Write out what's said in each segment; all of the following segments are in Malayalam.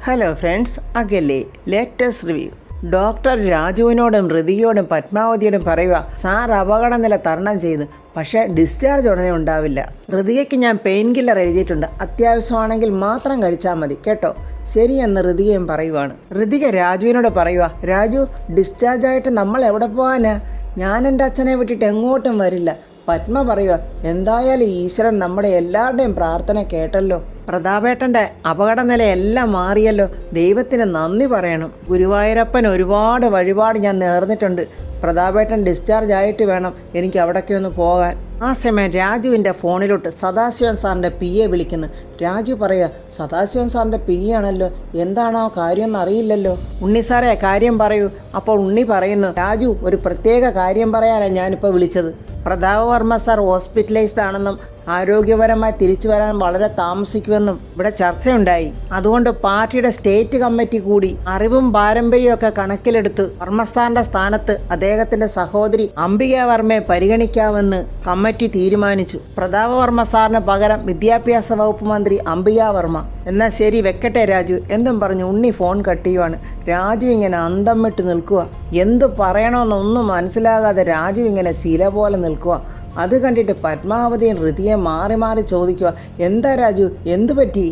ഹലോ ഫ്രണ്ട്സ്, അകലെ ലേറ്റസ്റ്റ് റിവ്യൂ. ഡോക്ടർ രാജുവിനോടും ഋതികയോടും പത്മാവതിയോടും പറയുക, സാർ അപകടനില തരണം ചെയ്തു, പക്ഷേ ഡിസ്ചാർജ് ഉടനെ ഉണ്ടാവില്ല. ഋതികയ്ക്ക് ഞാൻ പെയിൻ കില്ലർ എഴുതിയിട്ടുണ്ട്, അത്യാവശ്യമാണെങ്കിൽ മാത്രം കഴിച്ചാൽ മതി കേട്ടോ. ശരിയെന്ന് ഋതികയും പറയുവാണ്. ഋതിക രാജുവിനോട് പറയുക, രാജു ഡിസ്ചാർജായിട്ട് നമ്മൾ എവിടെ പോകാനാ? ഞാൻ എൻ്റെ അച്ഛനെ വിട്ടിട്ട് എങ്ങോട്ടും വരില്ല. പത്മ പറയുക, എന്തായാലും ഈശ്വരൻ നമ്മുടെ എല്ലാവരുടെയും പ്രാർത്ഥന കേട്ടല്ലോ. പ്രതാപേട്ടൻ്റെ അപകടനിലയെല്ലാം മാറിയല്ലോ, ദൈവത്തിന് നന്ദി പറയണം. ഗുരുവായൂരപ്പൻ ഒരുപാട് വഴിപാട് ഞാൻ നേർന്നിട്ടുണ്ട്. പ്രതാപേട്ടൻ ഡിസ്ചാർജ് ആയിട്ട് വേണം എനിക്ക് അവിടേക്ക് ഒന്ന് പോകാൻ. ആ സമയം രാജുവിൻ്റെ ഫോണിലോട്ട് സദാശിവൻ സാറിൻ്റെ PA വിളിക്കുന്നു. രാജു പറയുക, സദാശിവൻ സാറിൻ്റെ PA ആണല്ലോ, എന്താണോ കാര്യമൊന്നും അറിയില്ലല്ലോ. ഉണ്ണി സാറേ കാര്യം പറയൂ. അപ്പോൾ ഉണ്ണി പറയുന്നു, രാജു ഒരു പ്രത്യേക കാര്യം പറയാനാണ് ഞാനിപ്പോൾ വിളിച്ചത്. പ്രതാപവർമ്മ സാർ ഹോസ്പിറ്റലൈസ്ഡ് ആണെന്നും ആരോഗ്യപരമായി തിരിച്ചു വരാൻ വളരെ താമസിക്കുമെന്നും ഇവിടെ ചർച്ചയുണ്ടായി. അതുകൊണ്ട് പാർട്ടിയുടെ സ്റ്റേറ്റ് കമ്മിറ്റി കൂടി അറിവും പാരമ്പര്യവും ഒക്കെ കണക്കിലെടുത്ത് വർമ്മ സാറിന്റെ സ്ഥാനത്ത് അദ്ദേഹത്തിന്റെ സഹോദരി അംബിക വർമ്മയെ പരിഗണിക്കാമെന്ന് കമ്മിറ്റി തീരുമാനിച്ചു. പ്രതാപവർമ്മ സാറിന് പകരം വിദ്യാഭ്യാസ വകുപ്പ് മന്ത്രി അംബിക വർമ്മ. എന്നാൽ ശരി, വെക്കട്ടെ രാജു എന്നും പറഞ്ഞു ഉണ്ണി ഫോൺ കട്ട് ചെയ്യുവാണ്. രാജു ഇങ്ങനെ അന്തം വിട്ട് നിൽക്കുക. എന്തു പറയണമെന്നൊന്നും മനസ്സിലാകാതെ രാജു ഇങ്ങനെ ശില പോലെ നിൽക്കുക. അത് കണ്ടിട്ട് പത്മാവതിയും ഋതിയെ മാറി മാറി ചോദിക്കുക, എന്താ രാജു, എന്തു പറ്റി?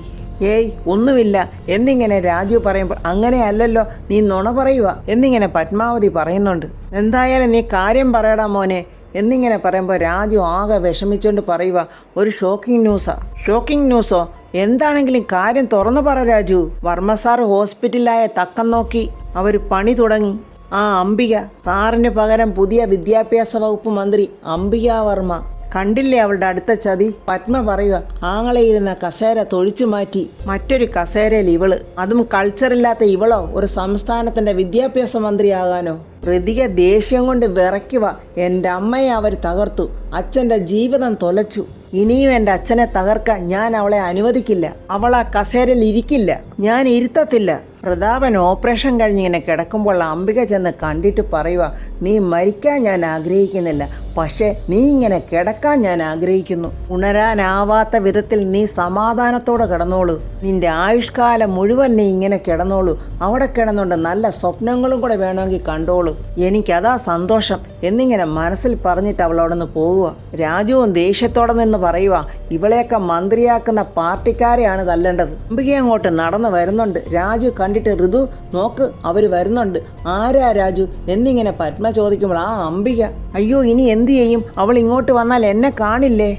ഏയ് ഒന്നുമില്ല എന്നിങ്ങനെ രാജു പറയുമ്പോൾ, അങ്ങനെയല്ലല്ലോ, നീ നുണ പറയുക എന്നിങ്ങനെ പത്മാവതി പറയുന്നുണ്ട്. എന്തായാലും നീ കാര്യം പറയടാ മോനെ എന്നിങ്ങനെ പറയുമ്പോൾ രാജു ആകെ വിഷമിച്ചുകൊണ്ട് പറയുക, ഒരു ഷോക്കിംഗ് ന്യൂസാ. ഷോക്കിംഗ് ന്യൂസോ? എന്താണെങ്കിലും കാര്യം തുറന്നു പറ രാജു. വർമ്മ സാർ ഹോസ്പിറ്റലിലായ തക്കം നോക്കി അവർ പണി തുടങ്ങി. ആ അംബിക സാറിന് പകരം പുതിയ വിദ്യാഭ്യാസ വകുപ്പ് മന്ത്രി അംബിക വർമ്മ. കണ്ടില്ലേ അവളുടെ അടുത്ത ചതി? പത്മ പറയുക, ആങ്ങളെ ഇരുന്ന കസേര തൊഴിച്ചു മാറ്റി മറ്റൊരു കസേരയിൽ ഇവള്, അതും കൾച്ചറില്ലാത്ത ഇവളോ ഒരു സംസ്ഥാനത്തിന്റെ വിദ്യാഭ്യാസ മന്ത്രിയാകാനോ? ഋതിക ദേഷ്യം കൊണ്ട് വിറയ്ക്കുക. എൻ്റെ അമ്മയെ അവർ തകർത്തു, അച്ഛൻ്റെ ജീവിതം തൊലച്ചു. ഇനിയും എൻ്റെ അച്ഛനെ തകർക്കാൻ ഞാൻ അവളെ അനുവദിക്കില്ല. അവൾ ആ കസേരയിൽ ഇരിക്കില്ല, ഞാൻ ഇരുത്തത്തില്ല. പ്രതാപൻ ഓപ്പറേഷൻ കഴിഞ്ഞിങ്ങനെ കിടക്കുമ്പോൾ അംബിക ചെന്ന് കണ്ടിട്ട് പറയുക, നീ മരിക്കാൻ ഞാൻ ആഗ്രഹിക്കുന്നില്ല, പക്ഷേ നീ ഇങ്ങനെ കിടക്കാൻ ഞാൻ ആഗ്രഹിക്കുന്നു. ഉണരാനാവാത്ത വിധത്തിൽ നീ സമാധാനത്തോടെ കിടന്നോളൂ. നിന്റെ ആയുഷ്കാലം മുഴുവൻ നീ ഇങ്ങനെ കിടന്നോളൂ. അവിടെ കിടന്നുകൊണ്ട് നല്ല സ്വപ്നങ്ങളും കൂടെ വേണമെങ്കിൽ കണ്ടോളൂ. എനിക്കതാ സന്തോഷം എന്നിങ്ങനെ മനസ്സിൽ പറഞ്ഞിട്ട് അവളവിടെ നിന്ന് പോവുക. രാജുവും ദേഷ്യത്തോടെ നിന്ന് പറയുക, ഇവളെയൊക്കെ മന്ത്രിയാക്കുന്ന പാർട്ടിക്കാരെയാണ് തല്ലേണ്ടത്. അംബിക അങ്ങോട്ട് നടന്നു വരുന്നുണ്ട്. രാജു കണ്ടിട്ട്, ഋതു നോക്ക് അവർ വരുന്നുണ്ട്. ആരാ രാജു എന്നിങ്ങനെ പത്മ ചോദിക്കുമ്പോൾ, ആ അംബിക. അയ്യോ ഇനി എന്ത് ചെയ്യും? അവൾ ഇങ്ങോട്ട് വന്നാൽ എന്നെ കാണില്ലേ?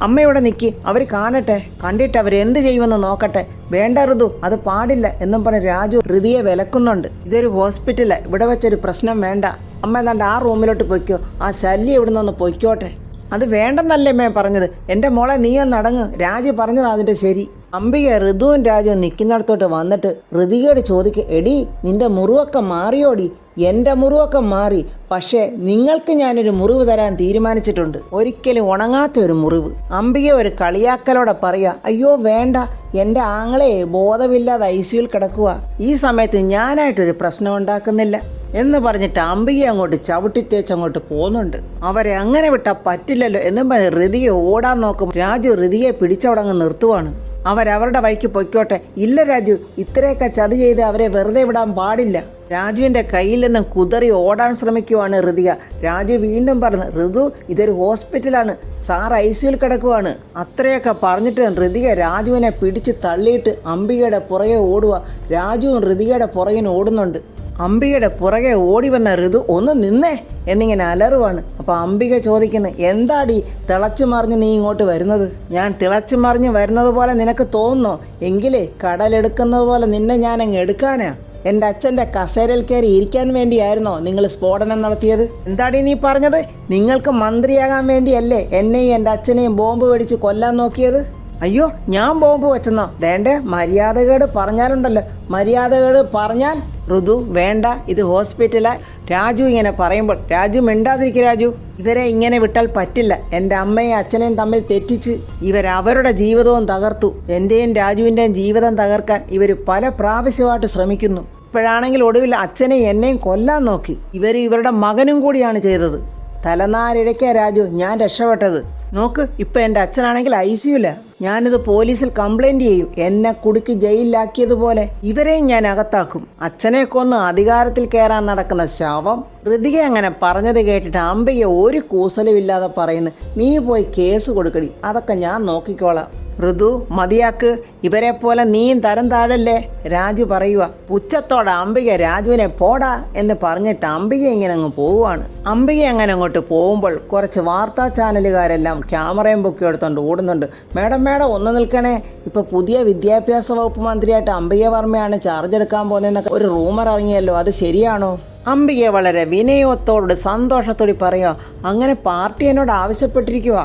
അമ്മയോടെ നിൽക്കി, അവർ കാണട്ടെ, കണ്ടിട്ട് അവരെന്ത് ചെയ്യുമെന്ന് നോക്കട്ടെ. വേണ്ട ഋതു, അത് പാടില്ല എന്നും പറഞ്ഞ് രാജു ഋതിയെ വിലക്കുന്നുണ്ട്. ഇതൊരു ഹോസ്പിറ്റലാ, ഇവിടെ വെച്ചൊരു പ്രശ്നം വേണ്ട. അമ്മ എന്താണ്ട് ആ റൂമിലോട്ട് പൊയ്ക്കോ, ആ ശല്യം ഇവിടുന്ന് ഒന്ന് പൊയ്ക്കോട്ടെ. അത് വേണ്ടെന്നല്ലേ അമ്മേ പറഞ്ഞത്? എൻ്റെ മോളെ നീ ഒന്ന് അടങ്ങ്, രാജു പറഞ്ഞത് അതിൻ്റെ ശരി. അംബിക ഋതുവും രാജുവും നിൽക്കുന്നിടത്തോട്ട് വന്നിട്ട് ഋതികയോട് ചോദിക്കുക, എടി നിന്റെ മുറിവൊക്കെ മാറിയോടി? എൻ്റെ മുറിവൊക്കെ മാറി, പക്ഷേ നിങ്ങൾക്ക് ഞാനൊരു മുറിവ് തരാൻ തീരുമാനിച്ചിട്ടുണ്ട്, ഒരിക്കലും ഉണങ്ങാത്ത ഒരു മുറിവ്. അംബിക ഒരു കളിയാക്കലോടെ പറയുക, അയ്യോ വേണ്ട, എൻ്റെ ആങ്ങളെ ബോധമില്ലാതെ ICUയിൽ കിടക്കുക, ഈ സമയത്ത് ഞാനായിട്ടൊരു പ്രശ്നം ഉണ്ടാക്കുന്നില്ല എന്ന് പറഞ്ഞിട്ട് അംബിക അങ്ങോട്ട് ചവിട്ടിത്തേച്ച് അങ്ങോട്ട് പോകുന്നുണ്ട്. അവരെ അങ്ങനെ വിട്ടാൽ പറ്റില്ലല്ലോ എന്നും പറഞ്ഞ് ഋതിയെ ഓടാൻ നോക്കും. രാജു ഋതിയെ പിടിച്ചവിടങ്ങ് നിർത്തുവാണ്. അവരവരുടെ വഴിക്ക് പൊയ്ക്കോട്ടെ. ഇല്ല രാജു, ഇത്രയൊക്കെ ചതി ചെയ്ത് അവരെ വെറുതെ വിടാൻ പാടില്ല. രാജുവിൻ്റെ കയ്യിൽ നിന്നും കുതറി ഓടാൻ ശ്രമിക്കുവാണ് ഋതിക. രാജു വീണ്ടും പറഞ്ഞു, ഋതു ഇതൊരു ഹോസ്പിറ്റലാണ്, സാർ ICUയിൽ കിടക്കുവാണ്. അത്രയൊക്കെ പറഞ്ഞിട്ട് ഋതിക രാജുവിനെ പിടിച്ച് തള്ളിയിട്ട് അംബികയുടെ പുറകെ ഓടുക. രാജുവും ഋതികയുടെ പുറകിന് ഓടുന്നുണ്ട്. അംബികയുടെ പുറകെ ഓടി വന്ന ഋതു, ഒന്ന് നിന്നേ എന്നിങ്ങനെ അലറുവാണ്. അപ്പോൾ അംബിക ചോദിക്കുന്നു, എന്താടി തിളച്ചു മറിഞ്ഞ് നീ ഇങ്ങോട്ട് വരുന്നത്? ഞാൻ തിളച്ചു മറിഞ്ഞ് വരുന്നത് പോലെ നിനക്ക് തോന്നുന്നോ? എങ്കിലേ കടലെടുക്കുന്നത് പോലെ നിന്നെ ഞാൻ അങ്ങ് എടുക്കാനാ. എൻ്റെ അച്ഛൻ്റെ കസേരയിൽ കയറി ഇരിക്കാൻ വേണ്ടിയായിരുന്നോ നിങ്ങൾ സ്ഫോടനം നടത്തിയത്? എന്താടി നീ പറഞ്ഞത്? നിങ്ങൾക്ക് മന്ത്രിയാകാൻ വേണ്ടിയല്ലേ എന്നെയും എൻ്റെ അച്ഛനെയും ബോംബ് മേടിച്ച് കൊല്ലാൻ നോക്കിയത്? അയ്യോ ഞാൻ ബോംബ് വെച്ചെന്നോ? വേണ്ടേ, മര്യാദകേട് പറഞ്ഞാലുണ്ടല്ലോ, മര്യാദകേട് പറഞ്ഞാൽ. ഋതു വേണ്ട, ഇത് ഹോസ്പിറ്റലാ. രാജു ഇങ്ങനെ പറയുമ്പോൾ, രാജു മിണ്ടാതിരിക്കുക രാജു, ഇവരെ ഇങ്ങനെ വിട്ടാൽ പറ്റില്ല. എൻ്റെ അമ്മയും അച്ഛനെയും തമ്മിൽ തെറ്റിച്ച് ഇവരവരുടെ ജീവിതവും തകർത്തു. എൻ്റെയും രാജുവിൻ്റെയും ജീവിതം തകർക്കാൻ ഇവർ പല പ്രാവശ്യമായിട്ട് ശ്രമിക്കുന്നു. ഇപ്പോഴാണെങ്കിൽ ഒടുവിൽ അച്ഛനെയും എന്നെയും കൊല്ലാൻ നോക്കി. ഇവരുടെ മകനും കൂടിയാണ് ചെയ്തത്. തലനാരിഴയ്ക്കാ രാജു ഞാൻ രക്ഷപ്പെട്ടത്. നോക്ക്, ഇപ്പം എൻ്റെ അച്ഛനാണെങ്കിൽ ICUല. ഞാനിത് പോലീസിൽ കംപ്ലൈൻറ്റ് ചെയ്യും. എന്നെ കുടുക്കി ജയിലിലാക്കിയതുപോലെ ഇവരെയും ഞാൻ അകത്താക്കും. അച്ഛനെ കൊന്ന് അധികാരത്തിൽ കയറാൻ നടക്കുന്ന ശവം. ഋതിക അങ്ങനെ പറഞ്ഞത് കേട്ടിട്ട് അംബിക ഒരു കൂസലുമില്ലാതെ പറയുന്നു, നീ പോയി കേസ് കൊടുക്കടി, അതൊക്കെ ഞാൻ നോക്കിക്കോളാം. ഋതു, മതിയാക്ക്, ഇവരെ പോലെ നീയും തരം താഴല്ലേ, രാജു പറയുക. പുച്ഛത്തോടെ അംബിക രാജുവിനെ പോടാ എന്ന് പറഞ്ഞിട്ട് അംബിക ഇങ്ങനെ അങ്ങ് പോവുകയാണ്. അംബിക അങ്ങനെ അങ്ങോട്ട് പോകുമ്പോൾ കുറച്ച് വാർത്താ ചാനലുകാരെല്ലാം ക്യാമറയും പൊക്കി എടുത്തോണ്ട് ഓടുന്നുണ്ട്. മേഡം ഒന്ന് നിൽക്കണേ, ഇപ്പൊ പുതിയ വിദ്യാഭ്യാസ വകുപ്പ് മന്ത്രിയായിട്ട് അംബിക വർമ്മയാണ് ചാർജ് എടുക്കാൻ പോകുന്നതെന്നൊക്കെ ഒരു റൂമർ ഇറങ്ങിയല്ലോ, അത് ശരിയാണോ? അംബിക വളരെ വിനയത്തോട് സന്തോഷത്തോടെ പറയുക, അങ്ങനെ പാർട്ടി എന്നോട് ആവശ്യപ്പെട്ടിരിക്കുക.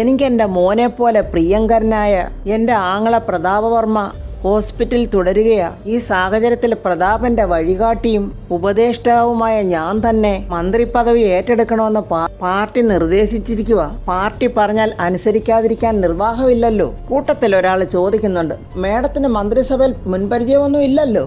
എനിക്ക് എൻ്റെ മോനെ പോലെ പ്രിയങ്കരനായ എൻ്റെ ആങ്ങള പ്രതാപവർമ്മ ഹോസ്പിറ്റലിൽ തുടരുകയാണ്. ഈ സാഹചര്യത്തിൽ പ്രതാപന്റെ വഴികാട്ടിയും ഉപദേഷ്ടാവുമായ ഞാൻ തന്നെ മന്ത്രിപദവി ഏറ്റെടുക്കണമെന്ന് പാർട്ടി നിർദ്ദേശിച്ചിരിക്കുക. പാർട്ടി പറഞ്ഞാൽ അനുസരിക്കാതിരിക്കാൻ നിർവാഹമില്ലല്ലോ. കൂട്ടത്തിൽ ഒരാൾ ചോദിക്കുന്നുണ്ട്, മേഡത്തിന് മന്ത്രിസഭയിൽ മുൻപരിചയമൊന്നും ഇല്ലല്ലോ?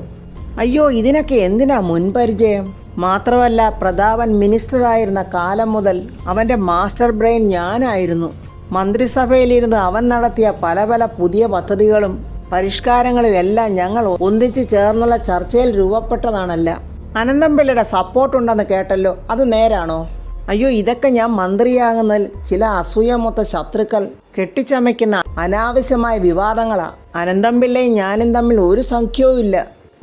അയ്യോ, ഇതിനൊക്കെ എന്തിനാ മുൻപരിചയം? മാത്രമല്ല, പ്രതാപൻ മിനിസ്റ്ററായിരുന്ന കാലം മുതൽ അവൻ്റെ മാസ്റ്റർ ബ്രെയിൻ ഞാനായിരുന്നു. മന്ത്രിസഭയിലിരുന്ന് അവൻ നടത്തിയ പല പല പുതിയ പദ്ധതികളും പരിഷ്കാരങ്ങളും എല്ലാം ഞങ്ങൾ ഒന്നിച്ചു ചേർന്നുള്ള ചർച്ചയിൽ രൂപപ്പെട്ടതാണല്ല. അനന്തംപിള്ളയുടെ സപ്പോർട്ടുണ്ടെന്ന് കേട്ടല്ലോ, അത് നേരാണോ? അയ്യോ, ഇതൊക്കെ ഞാൻ മന്ത്രിയാകുന്നതിൽ ചില അസൂയമൊത്ത ശത്രുക്കൾ കെട്ടിച്ചമയ്ക്കുന്ന അനാവശ്യമായ വിവാദങ്ങളാണ്. അനന്തംപിള്ളയും ഞാനും തമ്മിൽ ഒരു സഖ്യവും ഇല്ല.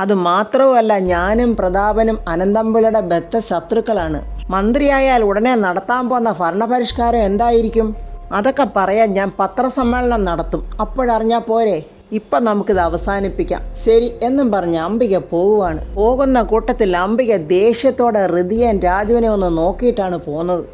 അതുമാത്രവുമല്ല, ഞാനും പ്രതാപനും അനന്തംപിള്ളയുടെ ബദ്ധ ശത്രുക്കളാണ്. മന്ത്രിയായാൽ ഉടനെ നടത്താൻ പോകുന്ന ഭരണപരിഷ്കാരം എന്തായിരിക്കും? അതൊക്കെ പറയാൻ ഞാൻ പത്രസമ്മേളനം നടത്തും, അപ്പോഴറിഞ്ഞാൽ പോരെ? ഇപ്പം നമുക്കിത് അവസാനിപ്പിക്കാം, ശരി എന്നും പറഞ്ഞ് അംബിക പോവുകയാണ്. പോകുന്ന കൂട്ടത്തിൽ അംബിക ദേഷ്യത്തോടെ ഋതിയൻ രാജുവിനെ ഒന്ന് നോക്കിയിട്ടാണ് പോകുന്നത്.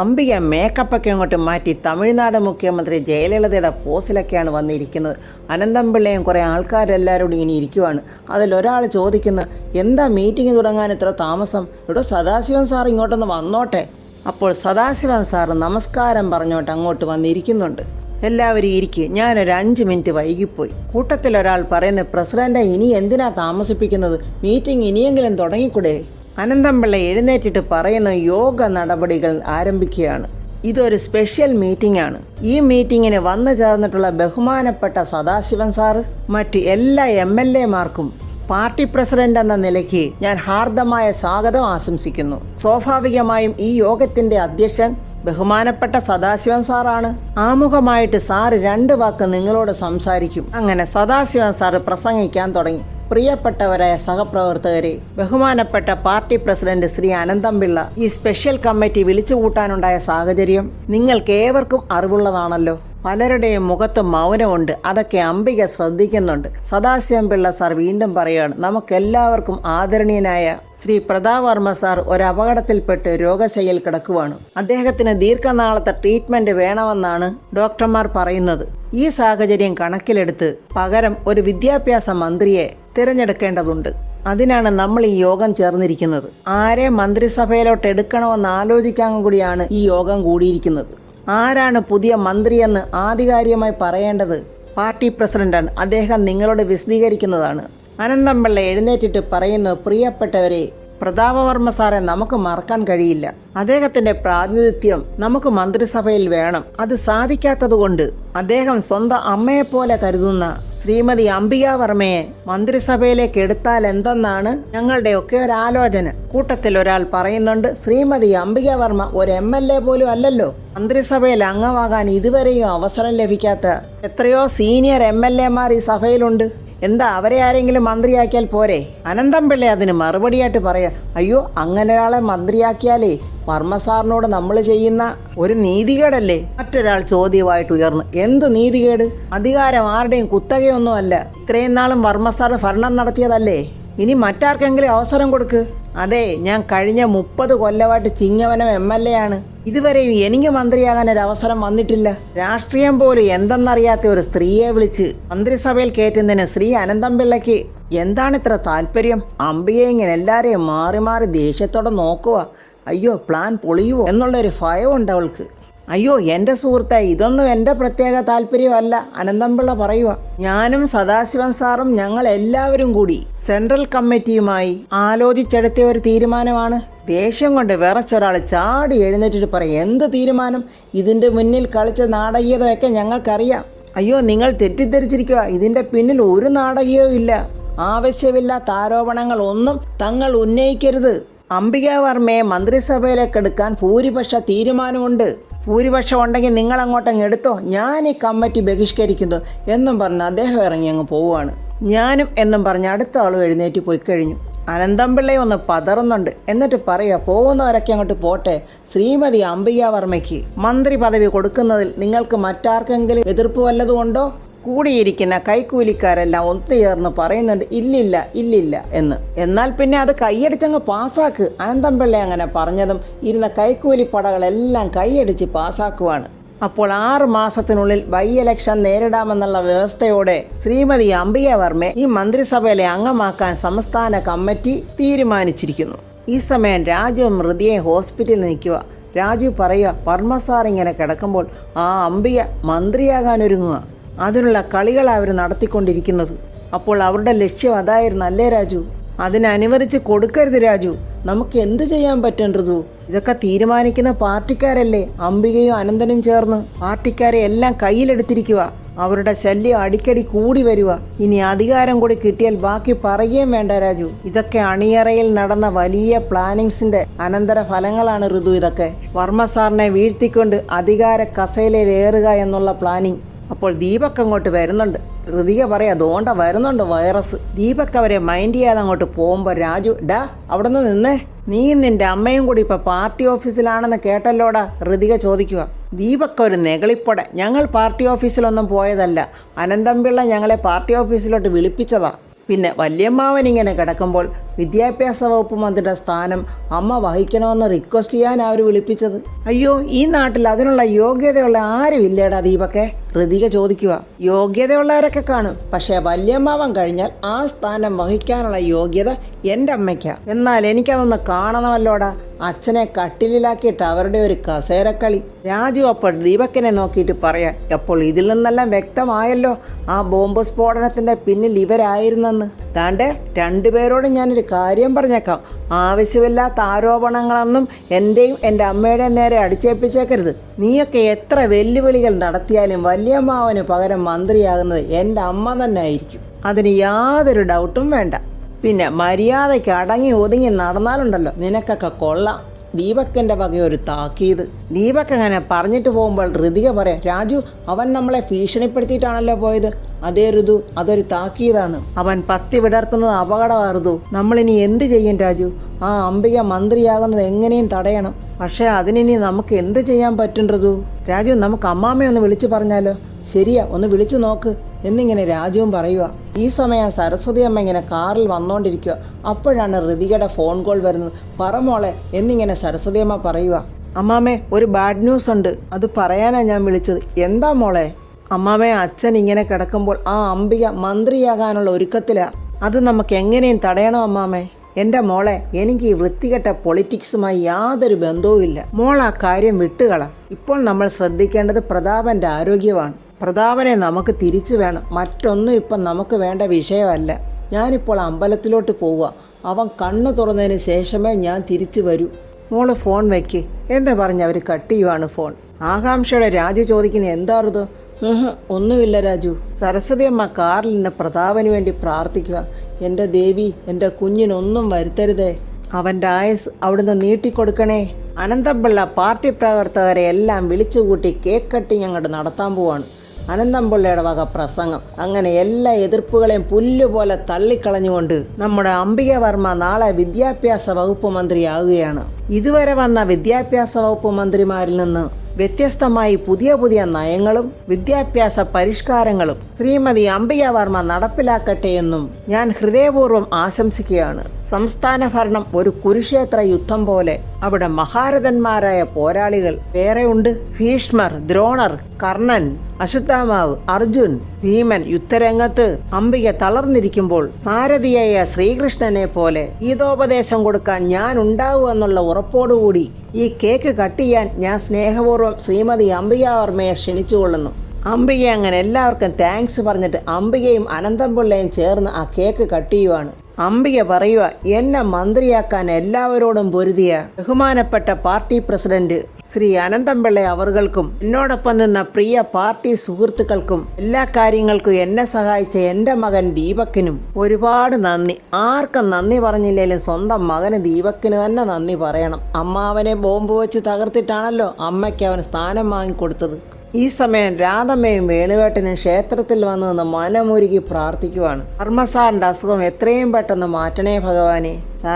അംബിക മേക്കപ്പൊക്കെ അങ്ങോട്ട് മാറ്റി തമിഴ്നാട് മുഖ്യമന്ത്രി ജയലളിതയുടെ പോസിലൊക്കെയാണ് വന്നിരിക്കുന്നത്. അനന്തംപിള്ളയും കുറേ ആൾക്കാരെല്ലാവരോടും ഇനി ഇരിക്കുവാണ്. അതിലൊരാൾ ചോദിക്കുന്നു, എന്താ മീറ്റിംഗ് തുടങ്ങാൻ ഇത്ര താമസം? ഇവിടെ സദാശിവൻ സാർ ഇങ്ങോട്ടൊന്ന് വന്നോട്ടെ. അപ്പോൾ സദാശിവൻ സാർ നമസ്കാരം പറഞ്ഞോട്ട് അങ്ങോട്ട് വന്നിരിക്കുന്നുണ്ട്. എല്ലാവരും ഇരിക്കുക, ഞാനൊരു 5 മിനിറ്റ് വൈകിപ്പോയി. കൂട്ടത്തിലൊരാൾ പറയുന്നു, പ്രസിഡന്റ് ഇനി എന്തിനാ താമസിപ്പിക്കുന്നത്? മീറ്റിംഗ് ഇനിയെങ്കിലും തുടങ്ങിക്കൂടെ? അനന്തംപിള്ള എഴുന്നേറ്റിട്ട് പറയുന്നു, യോഗ നടപടികൾ ആരംഭിക്കുകയാണ്. ഇതൊരു സ്പെഷ്യൽ മീറ്റിംഗ് ആണ്. ഈ മീറ്റിങ്ങിന് വന്നു ചേർന്നിട്ടുള്ള ബഹുമാനപ്പെട്ട സദാശിവൻ സാറ്, മറ്റ് എല്ലാ MLA-മാർക്കും പാർട്ടി പ്രസിഡന്റ് എന്ന നിലയ്ക്ക് ഞാൻ ഹാർദമായ സ്വാഗതം ആശംസിക്കുന്നു. സ്വാഭാവികമായും ഈ യോഗത്തിന്റെ അധ്യക്ഷൻ ബഹുമാനപ്പെട്ട സദാശിവൻ സാറാണ്. ആമുഖമായിട്ട് സാറ് 2 വാക്ക് നിങ്ങളോട് സംസാരിക്കും. അങ്ങനെ സദാശിവൻ സാറ് പ്രസംഗിക്കാൻ തുടങ്ങി. പ്രിയപ്പെട്ടവരായ സഹപ്രവർത്തകരെ, ബഹുമാനപ്പെട്ട പാർട്ടി പ്രസിഡന്റ് ശ്രീ അനന്തംപിള്ള ഈ സ്പെഷ്യൽ കമ്മിറ്റി വിളിച്ചു കൂട്ടാനുണ്ടായ സാഹചര്യം നിങ്ങൾക്ക് ഏവർക്കും അറിവുള്ളതാണല്ലോ. പലരുടെയും മുഖത്ത് മൗനമുണ്ട്, അതൊക്കെ അംബിക ശ്രദ്ധിക്കുന്നുണ്ട്. സദാശിവൻ പിള്ള സാർ വീണ്ടും പറയുകയാണ്, നമുക്കെല്ലാവർക്കും ആദരണീയനായ ശ്രീ പ്രതാപവർമ്മ സാർ ഒരു അപകടത്തിൽപ്പെട്ട് രോഗശയ്യയിൽ കിടക്കുവാണ്. അദ്ദേഹത്തിന് ദീർഘനാളത്തെ ട്രീറ്റ്മെന്റ് വേണമെന്നാണ് ഡോക്ടർമാർ പറയുന്നത്. ഈ സാഹചര്യം കണക്കിലെടുത്ത് പകരം ഒരു വിദ്യാഭ്യാസ മന്ത്രിയെ തിരഞ്ഞെടുക്കേണ്ടതുണ്ട്. അതിനാണ് നമ്മൾ ഈ യോഗം ചേർന്നിരിക്കുന്നത്. ആരെ മന്ത്രിസഭയിലോട്ട് എടുക്കണമെന്ന് ആലോചിക്കാൻ കൂടിയാണ് ഈ യോഗം കൂടിയിരിക്കുന്നത്. ആരാണ് പുതിയ മന്ത്രിയെന്ന് ആധികാരികമായി പറയേണ്ടത് പാർട്ടി പ്രസിഡന്റാണ്. അദ്ദേഹം നിങ്ങളോട് വിശദീകരിക്കുന്നതാണ്. അനന്തംപിള്ള എഴുന്നേറ്റിട്ട് പറയുന്നു, പ്രിയപ്പെട്ടവരെ, പ്രതാപവർമ്മ സാറെ നമുക്ക് മറക്കാൻ കഴിയില്ല. അദ്ദേഹത്തിന്റെ പ്രാതിനിധ്യം നമുക്ക് മന്ത്രിസഭയിൽ വേണം. അത് സാധിക്കാത്തതുകൊണ്ട് അദ്ദേഹം സ്വന്തം അമ്മയെപ്പോലെ കരുതുന്ന ശ്രീമതി അംബിക വർമ്മയെ മന്ത്രിസഭയിലേക്ക് എടുത്താൽ എന്തെന്നാണ് ഞങ്ങളുടെയൊക്കെ ഒരു ആലോചന. കൂട്ടത്തിൽ ഒരാൾ പറയുന്നുണ്ട്, ശ്രീമതി അംബിക വർമ്മ ഒരു MLA പോലും അല്ലല്ലോ. മന്ത്രിസഭയിൽ അംഗമാകാൻ ഇതുവരെയും അവസരം ലഭിക്കാത്ത എത്രയോ സീനിയർ MLA-മാർ ഈ സഭയിലുണ്ട്. എന്താ അവരെ ആരെങ്കിലും മന്ത്രിയാക്കിയാൽ പോരെ? അനന്തംപിള്ള അതിന് മറുപടിയായിട്ട് പറയാ, അയ്യോ, അങ്ങനെ ഒരാളെ മന്ത്രിയാക്കിയാലേ വർമ്മ സാറിനോട് നമ്മൾ ചെയ്യുന്ന ഒരു നീതികേടല്ലേ? മറ്റൊരാൾ ചോദ്യമായിട്ട് ഉയർന്നു, എന്ത് നീതികേട്? അധികാരം ആരുടെയും കുത്തകയൊന്നുമല്ല. ഇത്രയും നാളും വർമ്മ സാർ ഭരണം നടത്തിയതല്ലേ? ഇനി മറ്റാർക്കെങ്കിലും അവസരം കൊടുക്ക്. അതെ, ഞാൻ കഴിഞ്ഞ 30 കൊല്ലമായിട്ട് ചിങ്ങവനം MLA ആണ്. ഇതുവരെയും എനിക്ക് മന്ത്രിയാകാൻ ഒരു അവസരം വന്നിട്ടില്ല. രാഷ്ട്രീയം പോലും എന്തെന്നറിയാത്ത ഒരു സ്ത്രീയെ വിളിച്ച് മന്ത്രിസഭയിൽ കയറ്റുന്നതിന് ശ്രീ അനന്തംപിള്ളയ്ക്ക് എന്താണ് ഇത്ര താല്പര്യം? അംബികയെ ഇങ്ങനെ എല്ലാവരെയും മാറി മാറി ദേഷ്യത്തോടെ നോക്കുക. അയ്യോ, പ്ലാൻ പൊളിയുമോ എന്നുള്ളൊരു ഭയമുണ്ട് അവൾക്ക്. അയ്യോ എൻ്റെ സുഹൃത്തെ, ഇതൊന്നും എൻ്റെ പ്രത്യേക താല്പര്യമല്ല, അനന്തംപിള്ള പറയുക. ഞാനും സദാശിവൻ സാറും ഞങ്ങൾ എല്ലാവരും കൂടി സെൻട്രൽ കമ്മിറ്റിയുമായി ആലോചിച്ചെടുത്ത ഒരു തീരുമാനമാണ്. ദേഷ്യം കൊണ്ട് വിറച്ചൊരാൾ ചാടി എഴുന്നേറ്റിട്ട് പറയും, എന്ത് തീരുമാനം? ഇതിൻ്റെ മുന്നിൽ കളിച്ച നാടകീയതയൊക്കെ ഞങ്ങൾക്കറിയാം. അയ്യോ, നിങ്ങൾ തെറ്റിദ്ധരിച്ചിരിക്കുക. ഇതിൻ്റെ പിന്നിൽ ഒരു നാടകീയവും ഇല്ല. ആവശ്യമില്ലാത്ത ആരോപണങ്ങൾ ഒന്നും തങ്ങൾ ഉന്നയിക്കരുത്. അംബികാവർമ്മയെ മന്ത്രിസഭയിലേക്ക് എടുക്കാൻ ഭൂരിപക്ഷ തീരുമാനമുണ്ട്. ഭൂരിപക്ഷം ഉണ്ടെങ്കിൽ നിങ്ങൾ അങ്ങോട്ടങ്ങ് എടുത്തോ, ഞാൻ ഈ കമ്മിറ്റി ബഹിഷ്കരിക്കുന്നു എന്നും പറഞ്ഞ് അദ്ദേഹം ഇറങ്ങി അങ്ങ് പോവുകയാണ്. ഞാനും എന്നും പറഞ്ഞ് അടുത്ത ആളും എഴുന്നേറ്റ് പോയി കഴിഞ്ഞു. അനന്തംപിള്ളയെ ഒന്ന് പതറുന്നുണ്ട്. എന്നിട്ട് പറയുക, പോകുന്നവരൊക്കെ അങ്ങോട്ട് പോട്ടെ. ശ്രീമതി അംബികാവർമ്മയ്ക്ക് മന്ത്രി പദവി കൊടുക്കുന്നതിൽ നിങ്ങൾക്ക് മറ്റാർക്കെങ്കിലും എതിർപ്പ് വല്ലതും ഉണ്ടോ? കൂടിയിരിക്കുന്ന കൈക്കൂലിക്കാരെല്ലാം ഒത്തുചേർന്ന് പറയുന്നുണ്ട്, ഇല്ലില്ല ഇല്ലില്ല എന്ന്. എന്നാൽ പിന്നെ അത് കൈയടിച്ചങ്ങ് പാസ്സാക്ക്. അനന്തംപിള്ള അങ്ങനെ പറഞ്ഞതും ഇരുന്ന കൈക്കൂലിപ്പടകളെല്ലാം കൈയടിച്ച് പാസ്സാക്കുവാണ്. അപ്പോൾ 6 മാസത്തിനുള്ളിൽ ബൈ ഇലക്ഷൻ നേരിടാമെന്നുള്ള വ്യവസ്ഥയോടെ ശ്രീമതി അംബികാവർമ്മയെ ഈ മന്ത്രിസഭയിലെ അംഗമാക്കാൻ സംസ്ഥാന കമ്മിറ്റി തീരുമാനിച്ചിരിക്കുന്നു. ഈ സമയം രാജുവും ഹൃദയെ ഹോസ്പിറ്റലിൽ നിൽക്കുക. രാജു പറയുക, വർമ്മ സാർ ഇങ്ങനെ കിടക്കുമ്പോൾ ആ അംബിക മന്ത്രിയാകാൻ ഒരുങ്ങുക. അതിനുള്ള കളികളാണ് അവർ നടത്തിക്കൊണ്ടിരിക്കുന്നത്. അപ്പോൾ അവരുടെ ലക്ഷ്യം അതായിരുന്നു അല്ലേ രാജു? അതിനനുവദിച്ച് കൊടുക്കരുത് രാജു. നമുക്ക് എന്ത് ചെയ്യാൻ പറ്റും ഋതു? ഇതൊക്കെ തീരുമാനിക്കുന്ന പാർട്ടിക്കാരല്ലേ? അംബികയും അനന്തനും ചേർന്ന് പാർട്ടിക്കാരെ എല്ലാം കയ്യിലെടുത്തിരിക്കുക. അവരുടെ ശല്യം അടിക്കടി കൂടി വരിക. ഇനി അധികാരം കൂടി കിട്ടിയാൽ ബാക്കി പറയുകയും വേണ്ട രാജു. ഇതൊക്കെ അണിയറയിൽ നടന്ന വലിയ പ്ലാനിങ്സിന്റെ അനന്തര ഫലങ്ങളാണ് ഋതു. ഇതൊക്കെ വർമ്മ സാറിനെ വീഴ്ത്തിക്കൊണ്ട് അധികാര കസേലയിലേറുക എന്നുള്ള പ്ലാനിങ്. അപ്പോൾ ദീപക് അങ്ങോട്ട് വരുന്നുണ്ട്. ഋതിക പറയാ, ദോണ്ട വരുന്നുണ്ട് വൈറസ്. ദീപക് അവരെ മൈൻഡ് ചെയ്യാതെ അങ്ങോട്ട് പോകുമ്പോൾ രാജു, ഡാ അവിടെ നിന്ന് നിന്നേ, നീ നിന്റെ അമ്മയും കൂടി ഇപ്പം പാർട്ടി ഓഫീസിലാണെന്ന് കേട്ടല്ലോടാ, ഋതിക ചോദിക്കുക. ദീപക് ഒരു നെകളിപ്പൊടെ, ഞങ്ങൾ പാർട്ടി ഓഫീസിലൊന്നും പോയതല്ല, അനന്തംപിള്ള ഞങ്ങളെ പാർട്ടി ഓഫീസിലോട്ട് വിളിപ്പിച്ചതാ. പിന്നെ വല്യമ്മാവൻ ഇങ്ങനെ കിടക്കുമ്പോൾ വിദ്യാഭ്യാസ വകുപ്പ് മന്ത്രിയുടെ സ്ഥാനം അമ്മ വഹിക്കണമെന്ന് റിക്വസ്റ്റ് ചെയ്യാൻ അവർ വിളിപ്പിച്ചത്. അയ്യോ, ഈ നാട്ടിൽ അതിനുള്ള യോഗ്യതയുള്ള ആരും ഇല്ലേടാ ദീപക്കെ? ഋതിക ചോദിക്കുക. യോഗ്യതയുള്ളവരൊക്കെ കാണും, പക്ഷേ വല്യമ്മാവൻ കഴിഞ്ഞാൽ ആ സ്ഥാനം വഹിക്കാനുള്ള യോഗ്യത എൻ്റെ അമ്മയ്ക്കാണ്. എന്നാൽ എനിക്കതൊന്ന് കാണണമല്ലോടാ. അച്ഛനെ കട്ടിലിലാക്കിയിട്ട് അവരുടെ ഒരു കസേരക്കളി. രാജു അപ്പോൾ ദീപക്കിനെ നോക്കിയിട്ട് പറയാം, അപ്പോൾ ഇതിൽ നിന്നെല്ലാം വ്യക്തമായല്ലോ ആ ബോംബ് സ്ഫോടനത്തിൻ്റെ പിന്നിൽ ഇവരായിരുന്നെന്ന്. താണ്ടെ രണ്ടുപേരോടും ഞാനൊരു കാര്യം പറഞ്ഞേക്കാം, ആവശ്യമില്ലാത്ത ആരോപണങ്ങളൊന്നും എൻ്റെയും എൻ്റെ അമ്മയുടെയും നേരെ അടിച്ചേൽപ്പിച്ചേക്കരുത്. നീയൊക്കെ എത്ര വെല്ലുവിളികൾ നടത്തിയാലും വല്യമ്മാവന് പകരം മന്ത്രിയാകുന്നത് എൻ്റെ അമ്മ തന്നെ ആയിരിക്കും. അതിന് യാതൊരു ഡൗട്ടും വേണ്ട. പിന്നെ മര്യാദയ്ക്ക് അടങ്ങി ഒതുങ്ങി നടന്നാലുണ്ടല്ലോ നിനക്കൊക്കെ കൊള്ളാം. ദീപക്കിൻ്റെ വക ഒരു താക്കീത്. ദീപക് അങ്ങനെ പറഞ്ഞിട്ട് പോകുമ്പോൾ ഋതിക പറയാം, രാജു അവൻ നമ്മളെ ഭീഷണിപ്പെടുത്തിയിട്ടാണല്ലോ പോയത്. അതേ ഋതു, അതൊരു താക്കീതാണ്. അവൻ പത്തി വിടർത്തുന്നത് അപകടമാണ് ഋതു. നമ്മളിനി എന്ത് ചെയ്യും രാജു? ആ അംബിക മന്ത്രിയാകുന്നത് എങ്ങനെയും തടയണം. പക്ഷേ അതിനി നമുക്ക് എന്ത് ചെയ്യാൻ പറ്റും ഋതു? രാജു, നമുക്ക് അമ്മാമ്മയെ ഒന്ന് വിളിച്ചു പറഞ്ഞാലോ? ശരിയാ, ഒന്ന് വിളിച്ചു നോക്ക് എന്നിങ്ങനെ രാജുവും പറയുക. ഈ സമയം സരസ്വതി അമ്മ ഇങ്ങനെ കാറിൽ വന്നുകൊണ്ടിരിക്കുക. അപ്പോഴാണ് ഋതികയുടെ ഫോൺ കോൾ വരുന്നത്. പറമോളെ എന്നിങ്ങനെ സരസ്വതി അമ്മ പറയുക. അമ്മാമ്മേ, ഒരു ബാഡ് ന്യൂസ് ഉണ്ട്, അത് പറയാനാണ് ഞാൻ വിളിച്ചത്. എന്താ മോളെ? അമ്മാമ്മേ, അച്ഛൻ ഇങ്ങനെ കിടക്കുമ്പോൾ ആ അംബിക മന്ത്രിയാകാനുള്ള ഒരുക്കത്തിലാണ്. അത് നമുക്ക് എങ്ങനെയും തടയണം അമ്മാമ്മേ. എൻ്റെ മോളെ, എനിക്ക് ഈ വൃത്തികെട്ട പൊളിറ്റിക്സുമായി യാതൊരു ബന്ധവുമില്ല. മോൾ ആ കാര്യം വിട്ടുകള. ഇപ്പോൾ നമ്മൾ ശ്രദ്ധിക്കേണ്ടത് പ്രതാപൻ്റെ ആരോഗ്യമാണ്. പ്രതാപനെ നമുക്ക് തിരിച്ചു വേണം, മറ്റൊന്നും ഇപ്പം നമുക്ക് വേണ്ട വിഷയമല്ല. ഞാനിപ്പോൾ അമ്പലത്തിലോട്ട് പോവുക. അവൻ കണ്ണ് തുറന്നതിന് ശേഷമേ ഞാൻ തിരിച്ചു വരൂ. മോള് ഫോൺ വയ്ക്ക് എന്ന് പറഞ്ഞ് അവർ കട്ട് ചെയ്യുവാണ് ഫോൺ. ആകാംക്ഷയുടെ രാജു ചോദിക്കുന്നത്, എന്താറുതോ? ഒന്നുമില്ല രാജു. സരസ്വതി അമ്മ കാറിൽ നിന്ന് പ്രതാപന് വേണ്ടി പ്രാർത്ഥിക്കുക. എൻ്റെ ദേവി, എൻ്റെ കുഞ്ഞിനൊന്നും വരുത്തരുതേ, അവൻ്റെ ആയുസ് അവിടുന്ന് നീട്ടിക്കൊടുക്കണേ. അനന്തംപിള്ള പാർട്ടി പ്രവർത്തകരെ എല്ലാം വിളിച്ചുകൂട്ടി കേക്ക് കട്ടിങ് അങ്ങോട്ട് നടത്താൻ പോവാണ്. അനന്തംപിള്ളയുടെ വക പ്രസംഗം. അങ്ങനെ എല്ലാ എതിർപ്പുകളെയും പുല്ലുപോലെ തള്ളിക്കളഞ്ഞുകൊണ്ട് നമ്മുടെ അംബികാവർമ്മ നാളെ വിദ്യാഭ്യാസ വകുപ്പ് മന്ത്രിയാവുകയാണ്. ഇതുവരെ വന്ന വിദ്യാഭ്യാസ വകുപ്പ് മന്ത്രിമാരിൽ നിന്ന് വ്യത്യസ്തമായി പുതിയ പുതിയ നയങ്ങളും വിദ്യാഭ്യാസ പരിഷ്കാരങ്ങളും ശ്രീമതി അംബികാവർമ്മ നടപ്പിലാക്കട്ടെ എന്നും ഞാൻ ഹൃദയപൂർവ്വം ആശംസിക്കുകയാണ്. സംസ്ഥാന ഭരണം ഒരു കുരുക്ഷേത്ര യുദ്ധം പോലെ അവിടെ മഹാരഥന്മാരായ പോരാളികൾ വേറെയുണ്ട്. ഭീഷ്മർ, ദ്രോണർ, കർണൻ, അശ്വത്ഥാമാവ്, അർജുൻ, ഭീമൻ യുദ്ധരംഗത്ത് അംബിക തളർന്നിരിക്കുമ്പോൾ സാരഥിയായ ശ്രീകൃഷ്ണനെ പോലെ ഗീതോപദേശം കൊടുക്കാൻ ഞാൻ ഉണ്ടാവുമെന്നുള്ള ഉറപ്പോടുകൂടി ഈ കേക്ക് കട്ട് ചെയ്യാൻ ഞാൻ സ്നേഹപൂർവ്വം ശ്രീമതി അംബികാവർമ്മയെ ക്ഷണിച്ചുകൊള്ളുന്നു. അംബിക അങ്ങനെ എല്ലാവർക്കും താങ്ക്സ് പറഞ്ഞിട്ട് അംബികയും അനന്തംപിള്ളയും ചേർന്ന് ആ കേക്ക് കട്ട് ചെയ്യുവാണ്. അംബിക പറയുക, എന്നെ മന്ത്രിയാക്കാൻ എല്ലാവരോടും പൊരുതിയ ബഹുമാനപ്പെട്ട പാർട്ടി പ്രസിഡന്റ് ശ്രീ അനന്തംപിള്ള അവർകൾക്കും എന്നോടൊപ്പം നിന്ന പ്രിയ പാർട്ടി സുഹൃത്തുക്കൾക്കും എല്ലാ കാര്യങ്ങൾക്കും എന്നെ സഹായിച്ച എൻ്റെ മകൻ ദീപക്കിനും ഒരുപാട് നന്ദി. ആർക്കും നന്ദി പറഞ്ഞില്ലെങ്കിലും സ്വന്തം മകന് ദീപക്കിന് തന്നെ നന്ദി പറയണം. അമ്മാവനെ ബോംബ് വെച്ച് തകർത്തിട്ടാണല്ലോ അമ്മയ്ക്ക് അവന് സ്ഥാനം വാങ്ങിക്കൊടുത്തത്. ഈ സമയം രാധമ്മയും വേണുവേട്ടനും ക്ഷേത്രത്തിൽ വന്നു നിന്ന് മനമുരുകി പ്രാർത്ഥിക്കുവാണ്. വർമ്മസാറിൻ്റെ അസുഖം എത്രയും പെട്ടെന്ന് മാറ്റണേ ഭഗവാനെ,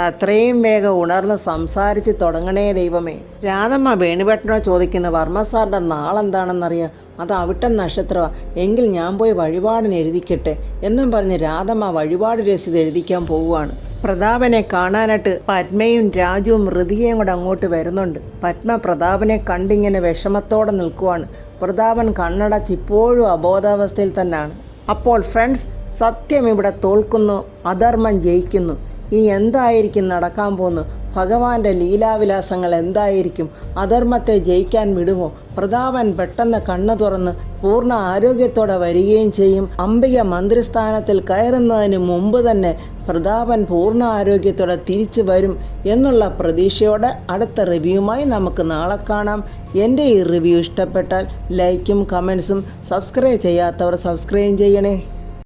എത്രയും വേഗം ഉണർന്ന് സംസാരിച്ച് തുടങ്ങണേ ദൈവമേ. രാധമ്മ വേണുവേട്ടനോട് ചോദിക്കുന്ന വർമ്മസാറിൻ്റെ നാളെന്താണെന്നറിയാം. അത് അവിട്ടം നക്ഷത്രമാണ്, എങ്കിൽ ഞാൻ പോയി വഴിപാടിന് എഴുതിക്കട്ടെ എന്നും പറഞ്ഞ് രാധമ്മ വഴിപാട് രസീത് എഴുതിക്കാൻ പോവുകയാണ്. പ്രതാപനെ കാണാനായിട്ട് പത്മയും രാജുവും ഋതികയും കൂടെ അങ്ങോട്ട് വരുന്നുണ്ട്. പത്മ പ്രതാപനെ കണ്ടിങ്ങനെ വിഷമത്തോടെ നിൽക്കുവാണ്. പ്രതാപൻ കണ്ണടച്ച് ഇപ്പോഴും അബോധാവസ്ഥയിൽ തന്നെയാണ്. അപ്പോൾ ഫ്രണ്ട്സ്, സത്യം ഇവിടെ തോൽക്കുന്നു, അധർമ്മം ജയിക്കുന്നു. ഇനി എന്തായിരിക്കും നടക്കാൻ പോകുന്നു? ഭഗവാന്റെ ലീലാവിലാസങ്ങൾ എന്തായിരിക്കും? അധർമ്മത്തെ ജയിക്കാൻ വിടുമോ? പ്രതാപൻ പെട്ടെന്ന് കണ്ണു തുറന്ന് പൂർണ്ണ ആരോഗ്യത്തോടെ വരികയും ചെയ്യും. അംബിക മന്ത്രിസ്ഥാനത്തിൽ കയറുന്നതിന് മുമ്പ് തന്നെ പ്രതാപൻ പൂർണ്ണ ആരോഗ്യത്തോടെ തിരിച്ചു വരും എന്നുള്ള പ്രതീക്ഷയോടെ അടുത്ത റിവ്യൂമായി നമുക്ക് നാളെ കാണാം. എൻ്റെ ഈ റിവ്യൂ ഇഷ്ടപ്പെട്ടാൽ ലൈക്കും കമൻസും, സബ്സ്ക്രൈബ് ചെയ്യാത്തവർ സബ്സ്ക്രൈബ് ചെയ്യണേ.